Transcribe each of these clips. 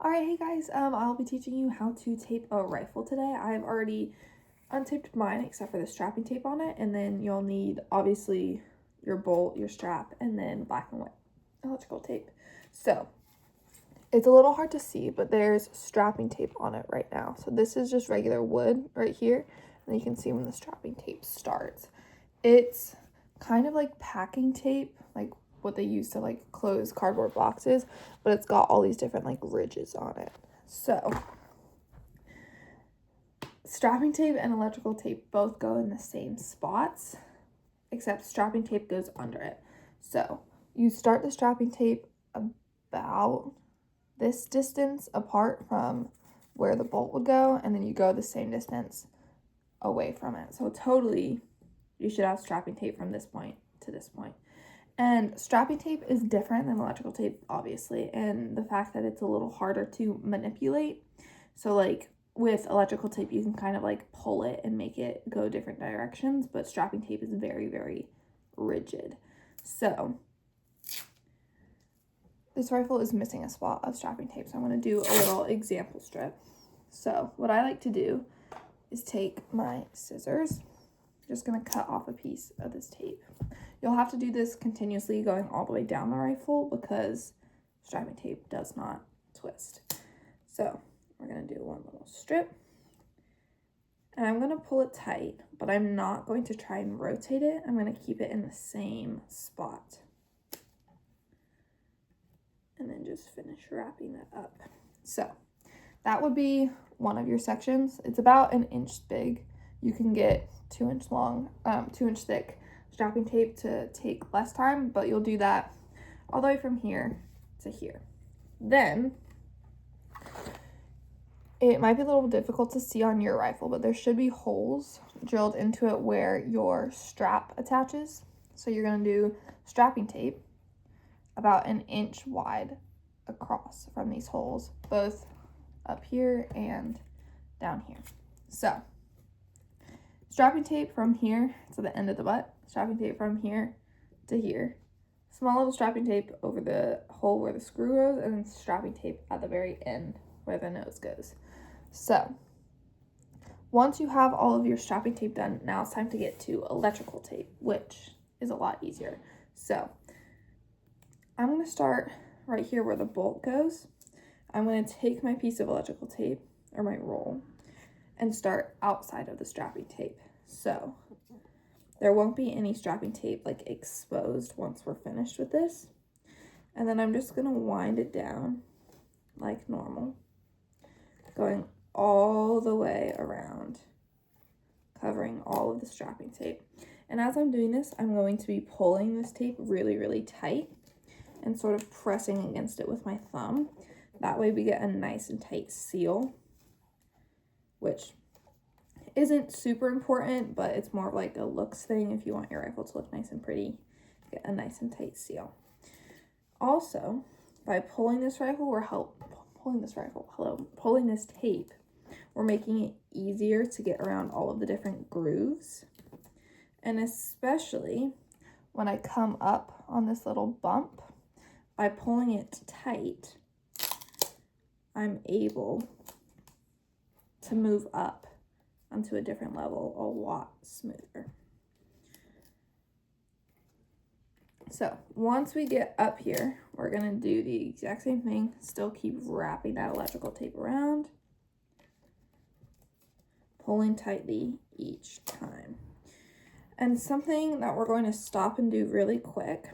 Alright, hey guys, I'll be teaching you how to tape a rifle today. I've already untaped mine except for the strapping tape on it, and then you'll need, obviously, your bolt, your strap, and then black and white electrical tape. So, it's a little hard to see, but there's strapping tape on it right now. So this is just regular wood right here, and you can see when the strapping tape starts. It's kind of like packing tape, like what they use to like close cardboard boxes, but it's got all these different like ridges on it. So strapping tape and electrical tape both go in the same spots, except strapping tape goes under it. So you start the strapping tape about this distance apart from where the bolt would go, and then you go the same distance away from it. So totally you should have strapping tape from this point to this point. And strapping tape is different than electrical tape, obviously, and the fact that it's a little harder to manipulate. So like with electrical tape, you can kind of like pull it and make it go different directions, but strapping tape is very, very rigid. So this rifle is missing a spot of strapping tape, so I'm going to do a little example strip. So what I like to do is take my scissors, just going to cut off a piece of this tape. You'll have to do this continuously going all the way down the rifle because strapping tape does not twist. So we're going to do one little strip, and I'm going to pull it tight, but I'm not going to try and rotate it. I'm going to keep it in the same spot. And then just finish wrapping that up. So that would be one of your sections. It's about an inch big. You can get 2 inch long, 2 inch thick strapping tape to take less time, but you'll do that all the way from here to here. Then it might be a little difficult to see on your rifle, but there should be holes drilled into it where your strap attaches. So you're going to do strapping tape about an inch wide across from these holes, both up here and down here. So strapping tape from here to the end of the butt, strapping tape from here to here, small little strapping tape over the hole where the screw goes, and then strapping tape at the very end where the nose goes. So once you have all of your strapping tape done, now it's time to get to electrical tape, which is a lot easier. So I'm going to start right here where the bolt goes. I'm going to take my piece of electrical tape, or my roll, and start outside of the strapping tape. So there won't be any strapping tape like exposed once we're finished with this. And then I'm just going to wind it down like normal, going all the way around, covering all of the strapping tape. And as I'm doing this, I'm going to be pulling this tape really, really tight and sort of pressing against it with my thumb. That way we get a nice and tight seal, which isn't super important, but it's more of like a looks thing. If you want your rifle to look nice and pretty, get a nice and tight seal. Also, by pulling this tape, we're making it easier to get around all of the different grooves. And especially when I come up on this little bump, by pulling it tight, I'm able to move up onto a different level a lot smoother. So once we get up here, we're going to do the exact same thing. Still keep wrapping that electrical tape around, pulling tightly each time. And something that we're going to stop and do really quick,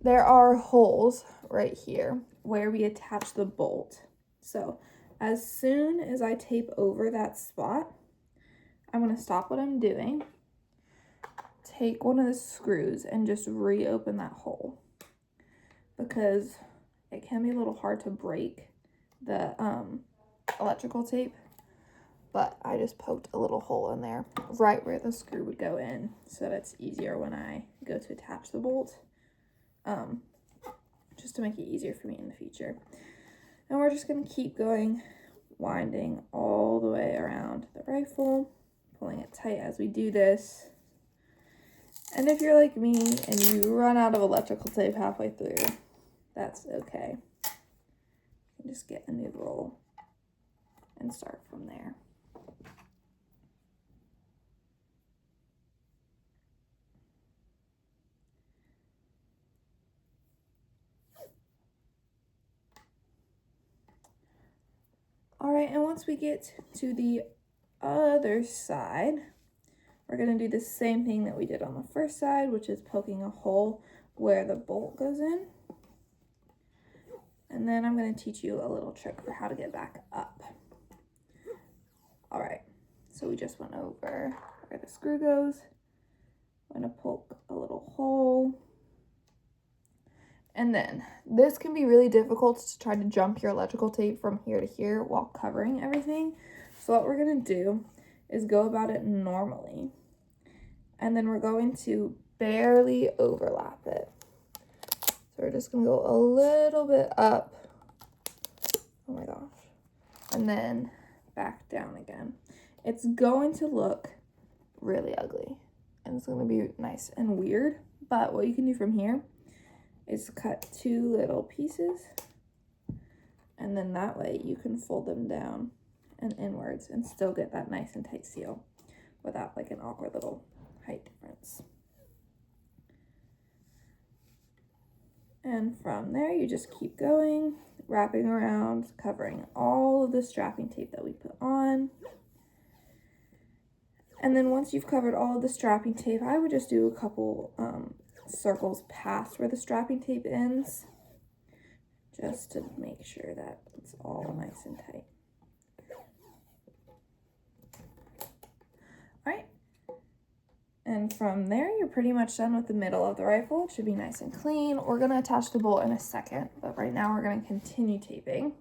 there are holes right here where we attach the bolt. So as soon as I tape over that spot, I'm going to stop what I'm doing, take one of the screws, and just reopen that hole, because it can be a little hard to break the electrical tape, but I just poked a little hole in there right where the screw would go in, so that it's easier when I go to attach the bolt, just to make it easier for me in the future. And we're just going to keep going, winding all the way around the rifle, pulling it tight as we do this. And if you're like me and you run out of electrical tape halfway through, that's okay. just get a new roll and start from there. All right, and once we get to the other side, we're going to do the same thing that we did on the first side, which is poking a hole where the bolt goes in. And then I'm going to teach you a little trick for how to get back up. All right, so we just went over where the screw goes. I'm going to poke a little hole. And then this can be really difficult to try to jump your electrical tape from here to here while covering everything. So what we're going to do is go about it normally. And then we're going to barely overlap it. So we're just going to go a little bit up. Oh my gosh. And then back down again. It's going to look really ugly. And it's going to be nice and weird. But what you can do from here is cut 2 little pieces, and then that way you can fold them down and inwards and still get that nice and tight seal without like an awkward little height difference. And from there you just keep going, wrapping around, covering all of the strapping tape that we put on. And then once you've covered all of the strapping tape, I would just do a couple circles past where the strapping tape ends, just to make sure that it's all nice and tight. All right, and from there you're pretty much done with the middle of the rifle. It should be nice and clean. We're going to attach the bolt in a second, but right now we're going to continue taping.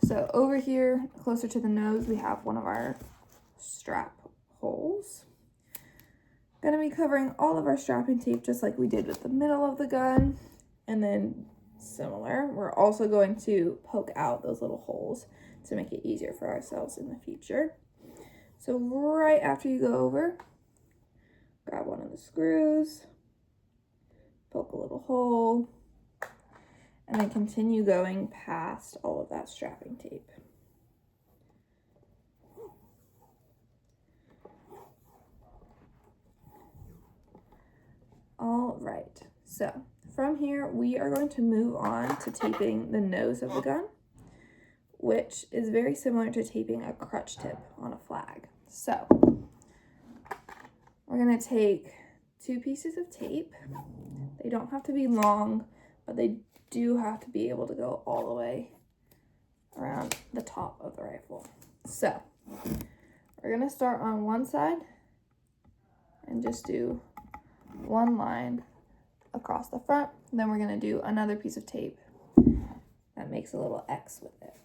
So over here closer to the nose we have one of our strap holes. Going to be covering all of our strapping tape just like we did with the middle of the gun. And then similar, we're also going to poke out those little holes to make it easier for ourselves in the future. So right after you go over, grab one of the screws, poke a little hole, and then continue going past all of that strapping tape. All right, so from here we are going to move on to taping the nose of the gun, which is very similar to taping a crutch tip on a flag. So we're going to take 2 pieces of tape. They don't have to be long, but they do have to be able to go all the way around the top of the rifle. So we're going to start on one side and just do one line across the front. And then we're going to do another piece of tape that makes a little X with it,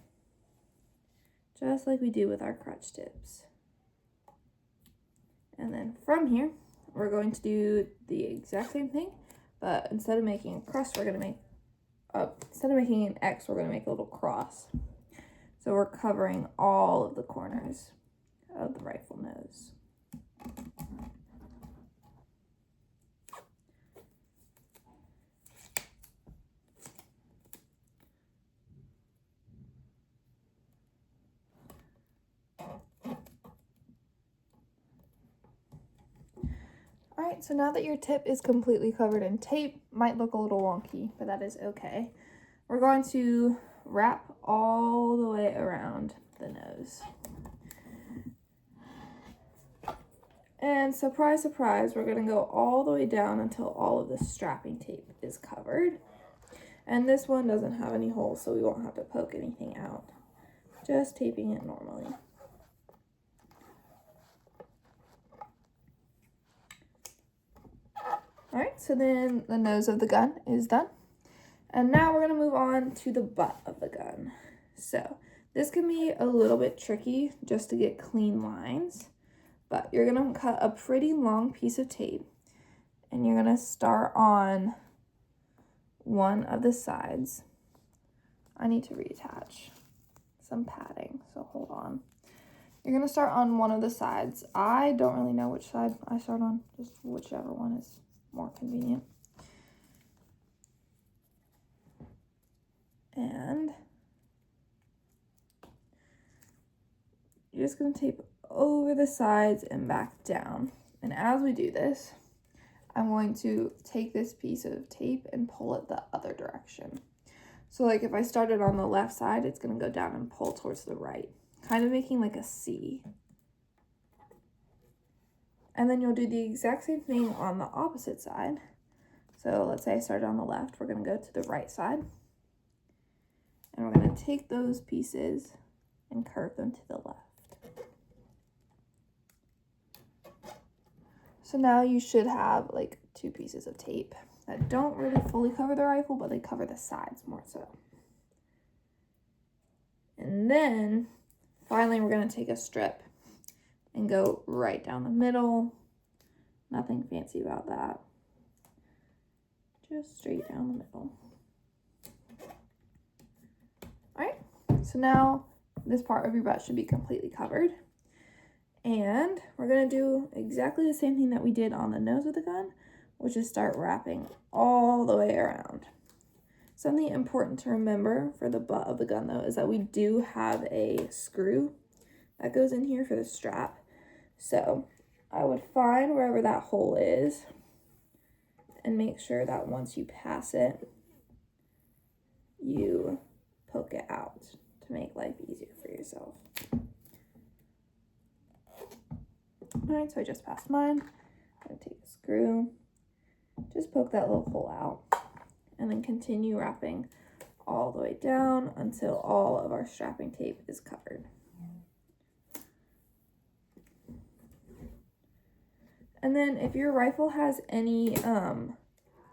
just like we do with our crutch tips. And then from here we're going to do the exact same thing, but instead of making a crest, we're going to make instead of making an X, we're going to make a little cross. So we're covering all of the corners of the rifle nose. Alright, so now that your tip is completely covered in tape, might look a little wonky, but that is okay. We're going to wrap all the way around the nose. And surprise, surprise, we're going to go all the way down until all of the strapping tape is covered. And this one doesn't have any holes, so we won't have to poke anything out. Just taping it normally. Alright, so then the nose of the gun is done. And now we're going to move on to the butt of the gun. So this can be a little bit tricky just to get clean lines, but you're going to cut a pretty long piece of tape and you're going to start on one of the sides. I need to reattach some padding, so hold on. You're going to start on one of the sides. I don't really know which side I start on, just whichever one is more convenient. And you're just going to tape over the sides and back down. And as we do this, I'm going to take this piece of tape and pull it the other direction. So like if I started on the left side, it's going to go down and pull towards the right, kind of making like a C. And then you'll do the exact same thing on the opposite side. So let's say I started on the left, we're going to go to the right side. And we're going to take those pieces and curve them to the left. So now you should have like 2 pieces of tape that don't really fully cover the rifle, but they cover the sides more so. And then finally we're going to take a strip and go right down the middle. Nothing fancy about that. Just straight down the middle. All right, so now this part of your butt should be completely covered. And we're going to do exactly the same thing that we did on the nose of the gun, which is start wrapping all the way around. Something important to remember for the butt of the gun, though, is that we do have a screw that goes in here for the strap. So I would find wherever that hole is and make sure that once you pass it, you poke it out to make life easier for yourself. All right, so I just passed mine. I'm going to take a screw, just poke that little hole out, and then continue wrapping all the way down until all of our strapping tape is covered. And then if your rifle has any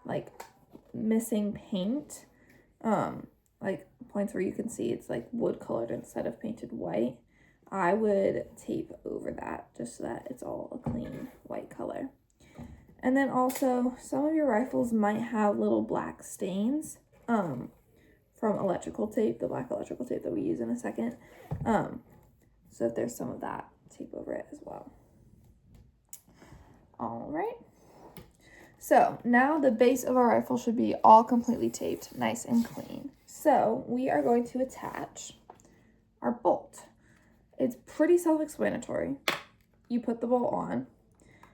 like missing paint, like points where you can see it's like wood colored instead of painted white, I would tape over that just so that it's all a clean white color. And then also some of your rifles might have little black stains from electrical tape, the black electrical tape that we use in a second. So if there's some of that, tape over it as well. All right. So now the base of our rifle should be all completely taped, nice and clean. So we are going to attach our bolt. It's pretty self-explanatory. You put the bolt on.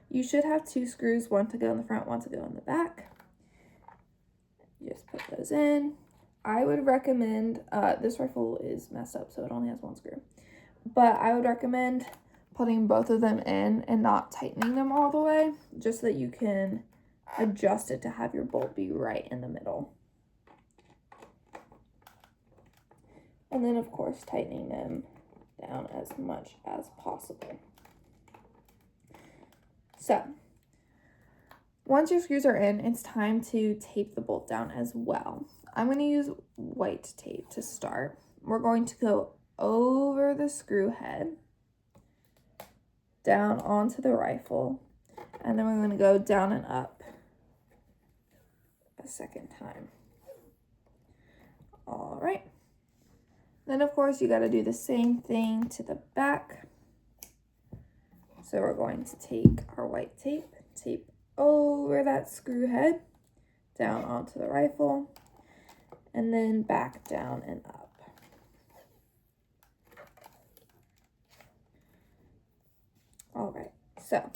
You should have 2 screws, one to go in the front, one to go in the back. You just put those in. I would recommend, this rifle is messed up, so it only has 1 screw. But I would recommend putting both of them in and not tightening them all the way, just so that you can adjust it to have your bolt be right in the middle. And then, of course, tightening them down as much as possible. So once your screws are in, it's time to tape the bolt down as well. I'm going to use white tape to start. We're going to go over the screw head, down onto the rifle, and then we're going to go down and up a second time. All right. Then, of course, you got to do the same thing to the back. So we're going to take our white tape, tape over that screw head, down onto the rifle, and then back down and up. All right, so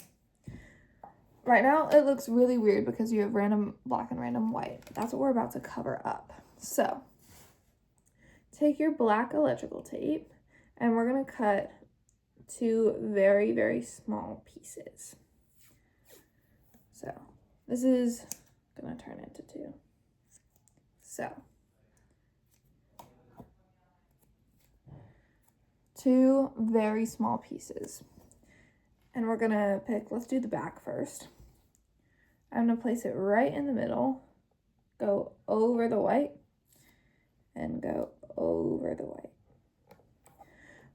right now it looks really weird because you have random black and random white. That's what we're about to cover up. So take your black electrical tape and we're going to cut 2 very, very small pieces. So this is going to turn into 2. So 2 very small pieces. And we're going to pick, let's do the back first. I'm going to place it right in the middle, go over the white, and go over the white.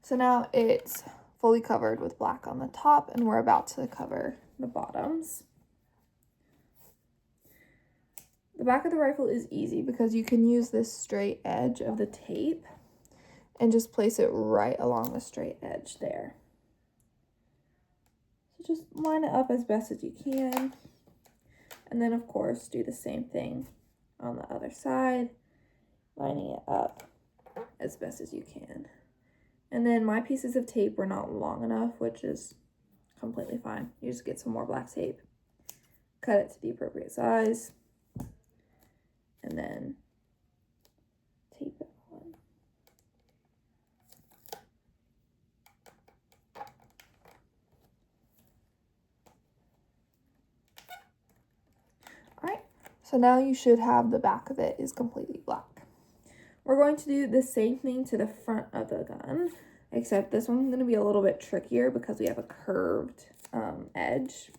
So now it's fully covered with black on the top, and we're about to cover the bottoms. The back of the rifle is easy because you can use this straight edge of the tape and just place it right along the straight edge there. So just line it up as best as you can. And then, of course, do the same thing on the other side, lining it up as best as you can. And then my pieces of tape were not long enough, which is completely fine. You just get some more black tape, cut it to the appropriate size, and then tape it on. All right, so now you should have the back of it is completely black. We're going to do the same thing to the front of the gun, except this one's going to be a little bit trickier because we have a curved edge.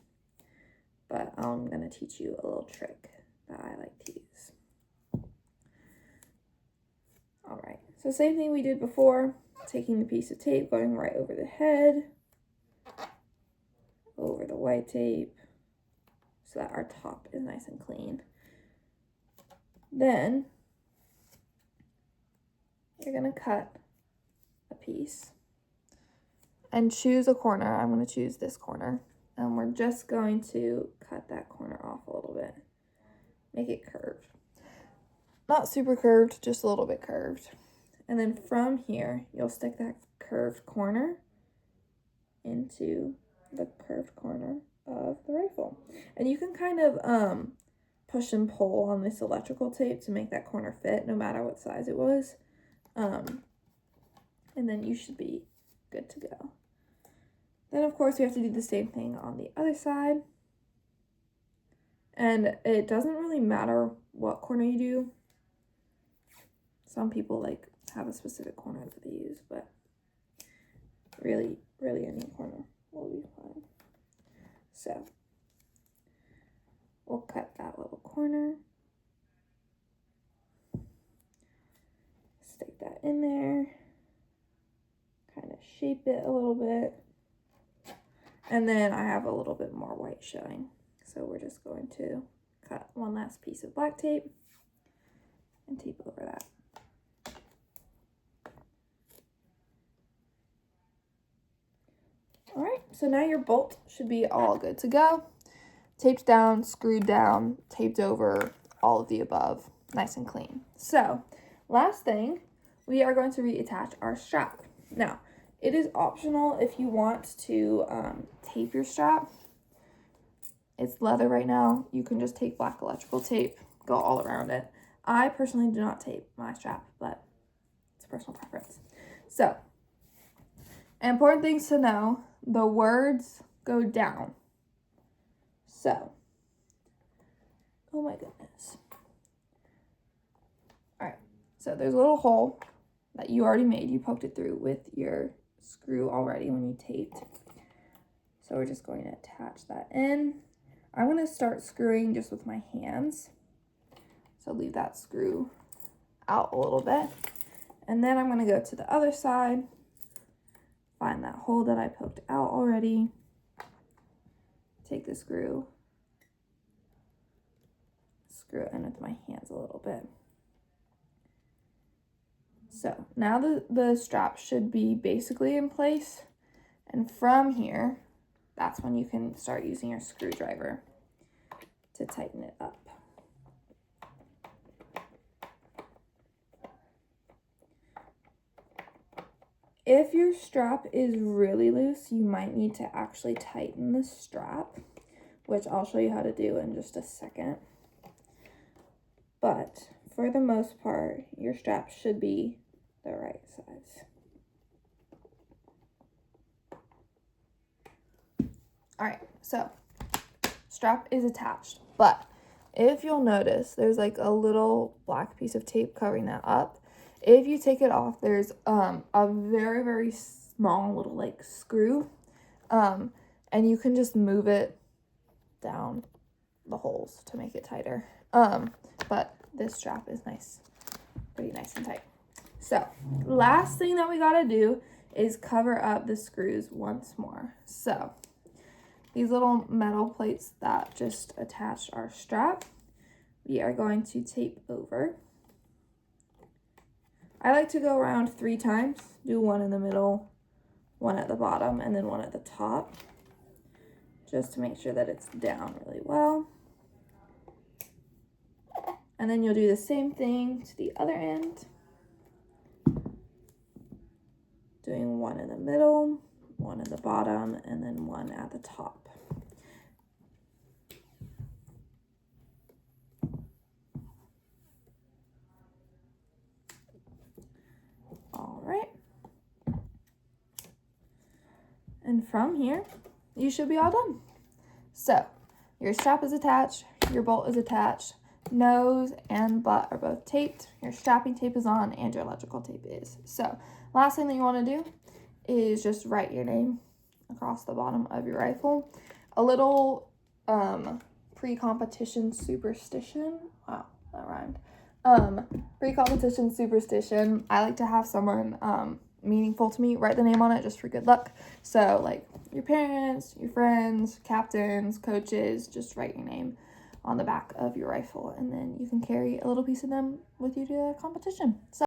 But I'm going to teach you a little trick that I like to use. All right, so same thing we did before, taking the piece of tape, going right over the head, over the white tape, so that our top is nice and clean. Then you're going to cut a piece and choose a corner. I'm going to choose this corner, and we're just going to cut that corner off a little bit. Make it curved. Not super curved, just a little bit curved. And then from here, you'll stick that curved corner into the curved corner of the rifle. And you can kind of push and pull on this electrical tape to make that corner fit, no matter what size it was. And then you should be good to go. Then, of course, we have to do the same thing on the other side. And it doesn't really matter what corner you do. Some people like have a specific corner that they use, but really any corner will be fine. So we'll cut that little corner, stick that in there, kind of shape it a little bit, and then I have a little bit more white showing. So we're just going to cut one last piece of black tape and tape over that. All right, so now your bolt should be all good to go. Taped down, screwed down, taped over, all of the above, nice and clean. So last thing, we are going to reattach our strap. Now, it is optional if you want to tape your strap. It's leather right now. You can just take black electrical tape, go all around it. I personally do not tape my strap, but it's a personal preference. So, important things to know, the words go down. So, oh my goodness. All right, so there's a little hole that you already made. You poked it through with your screw already when you taped. So we're just going to attach that in. I'm going to start screwing just with my hands. So leave that screw out a little bit. And then I'm going to go to the other side, find that hole that I poked out already, take the screw, screw it in with my hands a little bit. So now the strap should be basically in place. And from here, that's when you can start using your screwdriver to tighten it up. If your strap is really loose, you might need to actually tighten the strap, which I'll show you how to do in just a second. But for the most part, your strap should be the right size. All right, so strap is attached, but if you'll notice, there's like a little black piece of tape covering that up. If you take it off, there's a very small little like screw, and you can just move it down the holes to make it tighter. But this strap is nice, pretty nice and tight. So last thing that we gotta do is cover up the screws once more. So these little metal plates that just attach our strap, we are going to tape over. I like to go around 3 times, do one in the middle, one at the bottom, and then one at the top, just to make sure that it's down really well. And then you'll do the same thing to the other end. doing one in the middle, one at the bottom, and then one at the top. All right. And from here, you should be all done. So your strap is attached, your bolt is attached, nose and butt are both taped, your strapping tape is on, and your electrical tape is. So last thing that you want to do is just write your name across the bottom of your rifle. A little pre-competition superstition. Wow, that rhymed. Pre-competition superstition. I like to have someone meaningful to me write the name on it just for good luck. So like your parents, your friends, captains, coaches, just write your name on the back of your rifle, and then you can carry a little piece of them with you to the competition. So